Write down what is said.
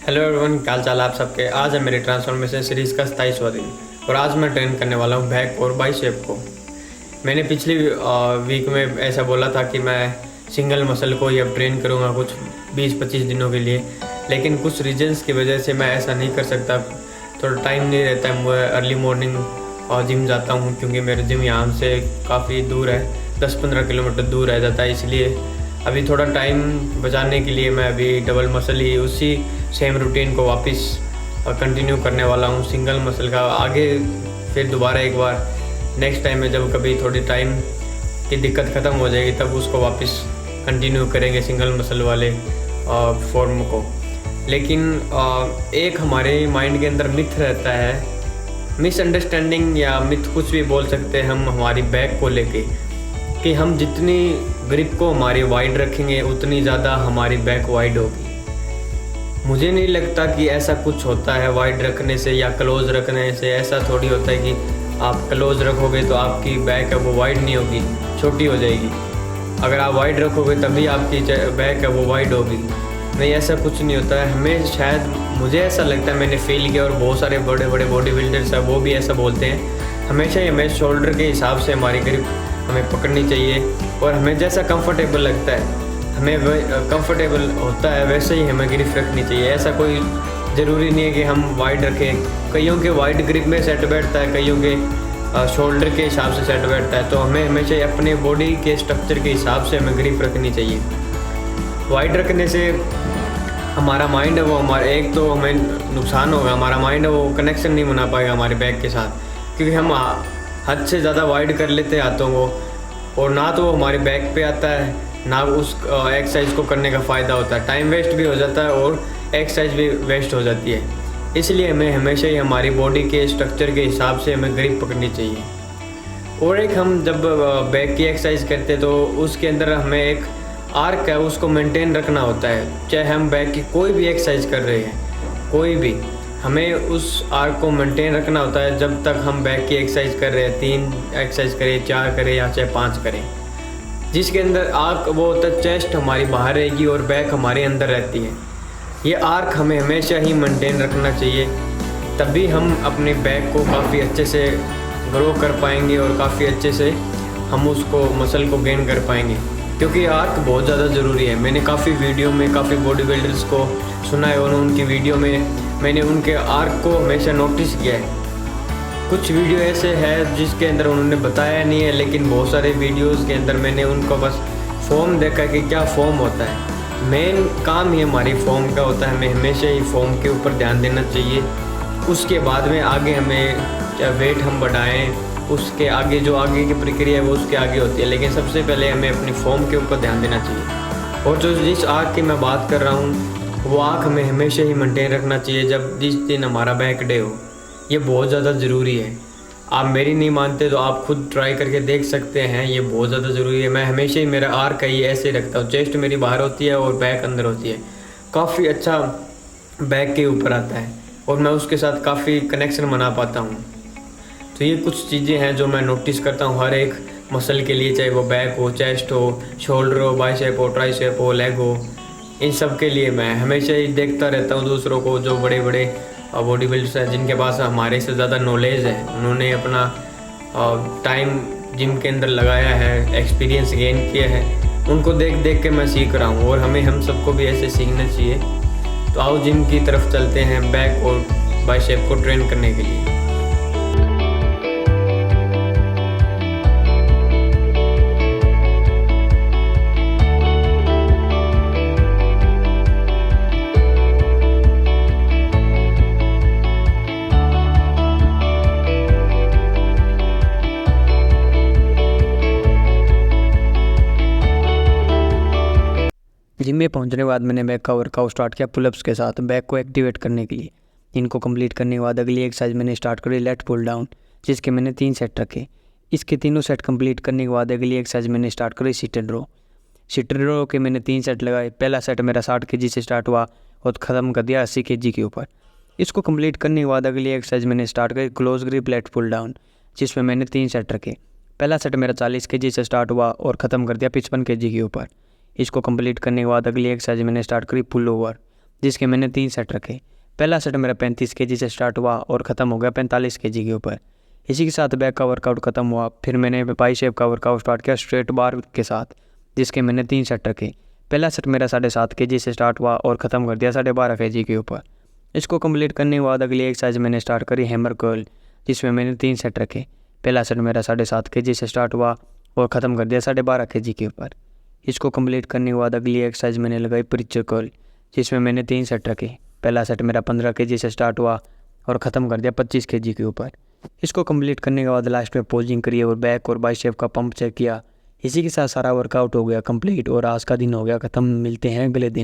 Hello everyone, क्या हाल चाल आप सबके। आज है मेरी ट्रांसफॉर्मेशन सीरीज़ का 27वां दिन और आज मैं ट्रेन करने वाला हूँ बैक और बाइसेप को। मैंने पिछली वीक में ऐसा बोला था कि मैं सिंगल मसल को ही अब ट्रेन करूँगा कुछ 20-25 दिनों के लिए, लेकिन कुछ रीजंस की वजह से मैं ऐसा नहीं कर सकता। थोड़ा टाइम नहीं रहता है। मैं अर्ली मॉर्निंग जिम जाता हूँ क्योंकि मेरा जिम यहाँ से काफ़ी दूर है, 10-15 किलोमीटर दूर रह जाता है। इसलिए अभी थोड़ा टाइम बचाने के लिए मैं अभी डबल मसल ही उसी सेम रूटीन को वापस कंटिन्यू करने वाला हूँ। सिंगल मसल का आगे फिर दोबारा एक बार नेक्स्ट टाइम में जब कभी थोड़ी टाइम की दिक्कत ख़त्म हो जाएगी तब उसको वापस कंटिन्यू करेंगे सिंगल मसल वाले फॉर्म को। लेकिन एक हमारे माइंड के अंदर मिथ रहता है, मिसअंडरस्टैंडिंग या मिथ कुछ भी बोल सकते हैं हम हमारी बैक को लेके, कि हम जितनी ग्रिप को हमारी वाइड रखेंगे उतनी ज़्यादा हमारी बैक वाइड होगी। मुझे नहीं लगता कि ऐसा कुछ होता है वाइड रखने से या क्लोज रखने से। ऐसा थोड़ी होता है कि आप क्लोज रखोगे तो आपकी बैक है वो वाइड नहीं होगी, छोटी हो जाएगी। अगर आप वाइड रखोगे तभी आपकी बैक है वो वाइड होगी। नहीं, ऐसा कुछ नहीं होता है। हमें शायद मुझे ऐसा लगता है, मैंने फील किया और बहुत सारे बड़े बड़े बॉडी बिल्डर्स हैं वो भी ऐसा बोलते हैं। हमेशा ही हमें शोल्डर के हिसाब से हमारी ग्रिप हमें पकड़नी चाहिए और हमें जैसा कंफर्टेबल लगता है, हमें कंफर्टेबल होता है वैसे ही हमें ग्रिप रखनी चाहिए। ऐसा कोई ज़रूरी नहीं है कि हम वाइड रखें। कईयों के वाइड ग्रिप में सेट बैठता है, कईयों के शोल्डर के हिसाब से सेट बैठता है। तो हमें हमेशा अपने बॉडी के स्ट्रक्चर के हिसाब से हमें ग्रिप रखनी चाहिए। वाइड रखने से हमारा माइंड है वो हमारा एक तो हमें नुकसान होगा, हमारा माइंड है वो कनेक्शन नहीं बना पाएगा हमारे बैक के साथ, क्योंकि हम हद से ज़्यादा वाइड कर लेते हैं हाथों को और ना तो वो हमारे बैक पे आता है ना उस एक्सरसाइज को करने का फ़ायदा होता है। टाइम वेस्ट भी हो जाता है और एक्सरसाइज भी वेस्ट हो जाती है। इसलिए हमें हमेशा ही हमारी बॉडी के स्ट्रक्चर के हिसाब से हमें ग्रिप पकड़नी चाहिए। और एक हम जब बैक की एक्सरसाइज करते हैं तो उसके अंदर हमें एक आर्क है उसको मेंटेन रखना होता है। चाहे हम बैक की कोई भी एक्सरसाइज कर रहे हैं, कोई भी, हमें उस आर्क को मेंटेन रखना होता है। जब तक हम बैक की एक्सरसाइज कर रहे हैं, 3 एक्सरसाइज करें, 4 करें या चाहे 5 करें, जिसके अंदर आर्क वो होता है, चेस्ट हमारी बाहर रहेगी और बैक हमारे अंदर रहती है। ये आर्क हमें हमेशा ही मेंटेन रखना चाहिए, तभी हम अपने बैक को काफ़ी अच्छे से ग्रो कर पाएंगे और काफ़ी अच्छे से हम उसको मसल को गेन कर पाएंगे। क्योंकि आर्क बहुत ज़्यादा ज़रूरी है। मैंने काफ़ी वीडियो में काफ़ी बॉडी बिल्डर्स को सुना है और उनकी वीडियो में मैंने उनके आर्क को हमेशा नोटिस किया है। कुछ वीडियो ऐसे है जिसके अंदर उन्होंने बताया नहीं है, लेकिन बहुत सारे वीडियोस के अंदर मैंने उनको बस फॉर्म देखा कि क्या फॉर्म होता है। मेन काम ही हमारी फॉर्म का होता है। हमें हमेशा ही फॉर्म के ऊपर ध्यान देना चाहिए। उसके बाद में आगे हमें क्या वेट हम बढ़ाएं, उसके आगे जो आगे की प्रक्रिया है वो उसके आगे होती है, लेकिन सबसे पहले हमें अपनी फॉर्म के ऊपर ध्यान देना चाहिए। और जो जिस आर्क की मैं बात कर रहा हूँ वो आर्क हमें हमेशा ही मेंटेन रखना चाहिए जब जिस दिन हमारा बैक डे हो। ये बहुत ज़्यादा ज़रूरी है। आप मेरी नहीं मानते तो आप खुद ट्राई करके देख सकते हैं, ये बहुत ज़्यादा ज़रूरी है। मैं हमेशा ही मेरा आर्क है ये ऐसे रखता हूँ, चेस्ट मेरी बाहर होती है और बैक अंदर होती है। काफ़ी अच्छा बैक के ऊपर आता है और मैं उसके साथ काफ़ी कनेक्शन बना पाता हूँ। तो ये कुछ चीज़ें हैं जो मैं नोटिस करता हूँ हर एक मसल के लिए, चाहे वो बैक हो, चेस्ट हो, शोल्डर हो, बाइसेप हो, ट्राइसेप हो, लेग हो। इन सब के लिए मैं हमेशा ही देखता रहता हूँ दूसरों को, जो बड़े बड़े बॉडी बिल्डर्स हैं जिनके पास हमारे से ज़्यादा नॉलेज है, उन्होंने अपना टाइम जिम के अंदर लगाया है, एक्सपीरियंस गेन किया है, उनको देख देख के मैं सीख रहा हूँ और हम सबको भी ऐसे सीखना चाहिए। तो आओ जिम की तरफ चलते हैं बैक और बाइसेप को ट्रेन करने के लिए। जिम में पहुंचने के बाद मैंने बैक का वर्कआउट स्टार्ट किया पुलअप्स के साथ, बैक को एक्टिवेट करने के लिए। इनको कंप्लीट करने के बाद अगली एक्सरसाइज मैंने स्टार्ट करी लेट पुल डाउन, जिसके मैंने 3 सेट रखे। इसके तीनों सेट कंप्लीट करने के बाद अगली एक्सरसाइज मैंने स्टार्ट करी sit and row. Sit and row के मैंने 3 सेट लगाए। पहला सेट मेरा 60 kg से स्टार्ट हुआ और ख़त्म कर दिया 80 kg के ऊपर। इसको कंप्लीट करने के बाद अगली एक्सरसाइज मैंने स्टार्ट करी close grip lat pull down, जिसमें मैंने 3 सेट रखे। पहला सेट मेरा 40 kg से स्टार्ट हुआ और ख़त्म कर दिया 55 kg के ऊपर। इसको कंप्लीट करने के बाद अगली एक्सरसाइज मैंने स्टार्ट करी पुल ओवर, जिसके मैंने 3 सेट रखे। पहला सेट मेरा 35 केजी से स्टार्ट हुआ और ख़त्म हो गया 45 केजी के ऊपर। इसी के साथ बैक का वर्कआउट ख़त्म हुआ। फिर मैंने बाइसेप का वर्कआउट स्टार्ट किया स्ट्रेट बार के साथ, जिसके मैंने 3 सेट रखे। पहला सेट मेरा 7.5 केजी से स्टार्ट हुआ और ख़त्म कर दिया 12.5 केजी के ऊपर। इसको कंप्लीट करने के बाद अगली एक्सरसाइज मैंने स्टार्ट करी हैमर कर्ल, जिसमें मैंने 3 सेट रखे। पहला सेट मेरा 7.5 केजी से स्टार्ट हुआ और ख़त्म कर दिया 12.5 केजी के ऊपर। इसको कंप्लीट करने के बाद अगली एक्सरसाइज मैंने लगाई प्रीचर कर्ल, जिसमें मैंने 3 सेट रखे। पहला सेट मेरा 15 केजी से स्टार्ट हुआ और ख़त्म कर दिया 25 केजी के ऊपर। इसको कंप्लीट करने के बाद लास्ट में पोजिंग करी और बैक और बाइसेप का पंप चेक किया। इसी के साथ सारा वर्कआउट हो गया कंप्लीट और आज का दिन हो गया ख़त्म। मिलते हैं अगले दिन।